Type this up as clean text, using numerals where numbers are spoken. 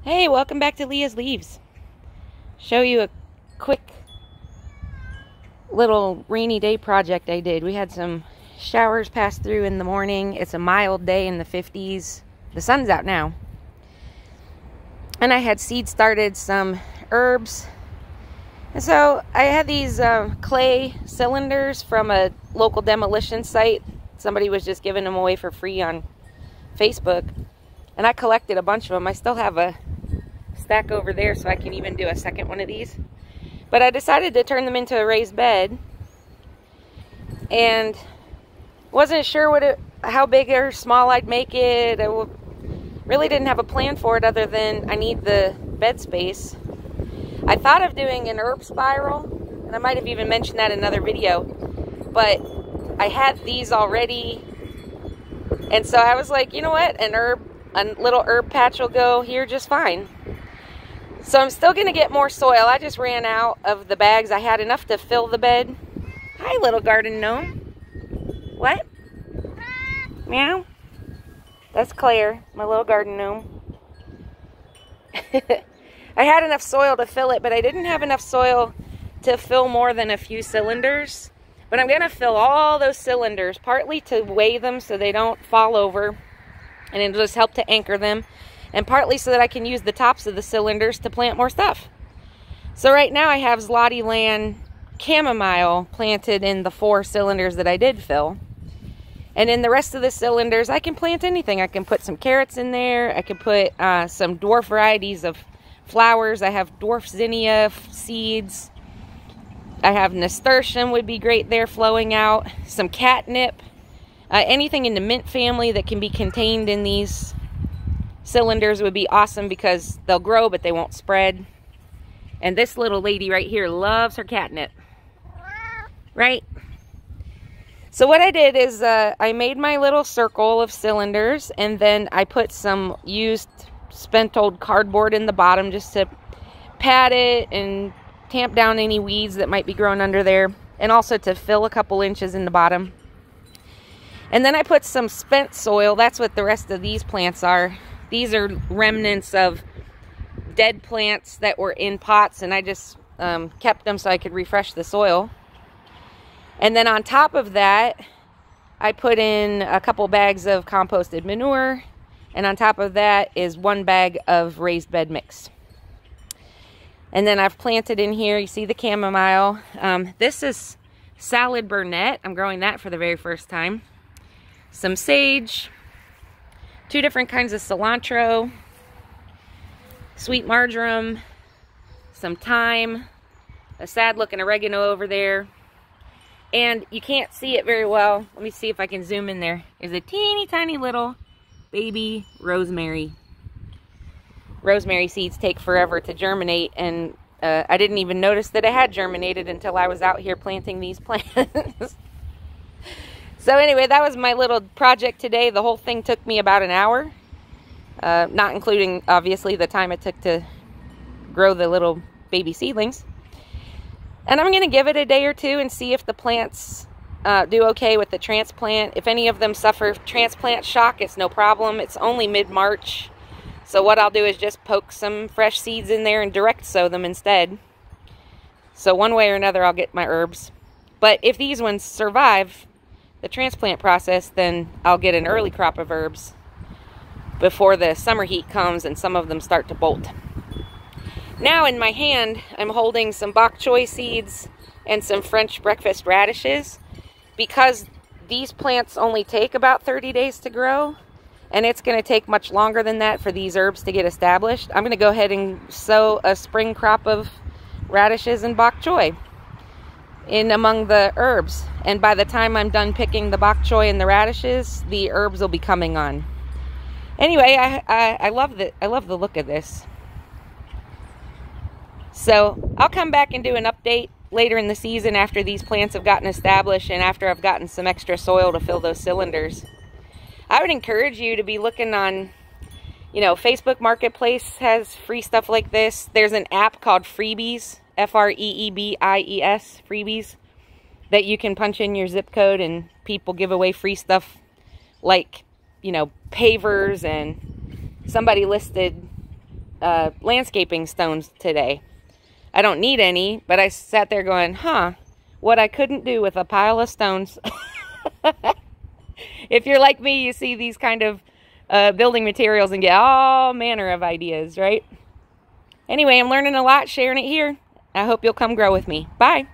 Hey, welcome back to Leah's Leaves. Show you a quick little rainy day project I did. We had some showers pass through in the morning. It's a mild day in the 50s. The sun's out now. And I had seed started some herbs. And so I had these clay cylinders from a local demolition site. Somebody was just giving them away for free on Facebook. And I collected a bunch of them. I still have a stack over there, so I can even do a second one of these. But I decided to turn them into a raised bed. And wasn't sure how big or small I'd make it. I really didn't have a plan for it other than I need the bed space. I thought of doing an herb spiral, and I might have even mentioned that in another video. But I had these already. And so I was like, you know what? A little herb patch will go here just fine. So I'm still going to get more soil. I just ran out of the bags. I had enough to fill the bed. Hi, little garden gnome. What? Meow? That's Claire, my little garden gnome. I had enough soil to fill it, but I didn't have enough soil to fill more than a few cylinders. But I'm going to fill all those cylinders, partly to weigh them so they don't fall over, and it'll just help to anchor them, and partly so that I can use the tops of the cylinders to plant more stuff. So right now I have Zlotyland chamomile planted in the 4 cylinders that I did fill. And in the rest of the cylinders, I can plant anything. I can put some carrots in there. I can put some dwarf varieties of flowers. I have dwarf zinnia seeds. I have nasturtium would be great there flowing out. Some catnip. Anything in the mint family that can be contained in these cylinders would be awesome because they'll grow but they won't spread. And this little lady right here loves her catnip. Right? So what I did is I made my little circle of cylinders, and then I put some used spent old cardboard in the bottom just to pad it and tamp down any weeds that might be growing under there, and also to fill a couple inches in the bottom. And then I put some spent soil. That's what the rest of these plants are. These are remnants of dead plants that were in pots, and I just kept them so I could refresh the soil. And then on top of that, I put in a couple bags of composted manure, and on top of that is 1 bag of raised bed mix. And then I've planted in here, you see the chamomile. This is salad burnet. I'm growing that for the very first time. Some sage, 2 different kinds of cilantro, sweet marjoram, some thyme, a sad looking oregano over there. And you can't see it very well. Let me see if I can zoom in there. There's a teeny tiny little baby rosemary. Rosemary seeds take forever to germinate, and I didn't even notice that it had germinated until I was out here planting these plants. So anyway, that was my little project today. The whole thing took me about an hour, not including obviously the time it took to grow the little baby seedlings. And I'm going to give it a day or two and see if the plants do okay with the transplant. If any of them suffer transplant shock, it's no problem. It's only mid-March. So what I'll do is just poke some fresh seeds in there and direct sow them instead. So one way or another, I'll get my herbs. But if these ones survive the transplant process, then I'll get an early crop of herbs before the summer heat comes and some of them start to bolt. Now in my hand, I'm holding some bok choy seeds and some French breakfast radishes, because these plants only take about 30 days to grow, and it's going to take much longer than that for these herbs to get established. I'm going to go ahead and sow a spring crop of radishes and bok choy in among the herbs, and by the time I'm done picking the bok choy and the radishes, the herbs will be coming on. Anyway, I love the look of this. So I'll come back and do an update later in the season after these plants have gotten established and after I've gotten some extra soil to fill those cylinders. I would encourage you to be looking on, Facebook Marketplace has free stuff like this. There's an app called Freebies, F-R-E-E-B-I-E-S, Freebies, that you can punch in your zip code and people give away free stuff like, pavers, and somebody listed landscaping stones today. I don't need any, but I sat there going, huh, what I couldn't do with a pile of stones. If you're like me, you see these kind of building materials and get all manner of ideas, right? Anyway, I'm learning a lot, sharing it here. I hope you'll come grow with me. Bye.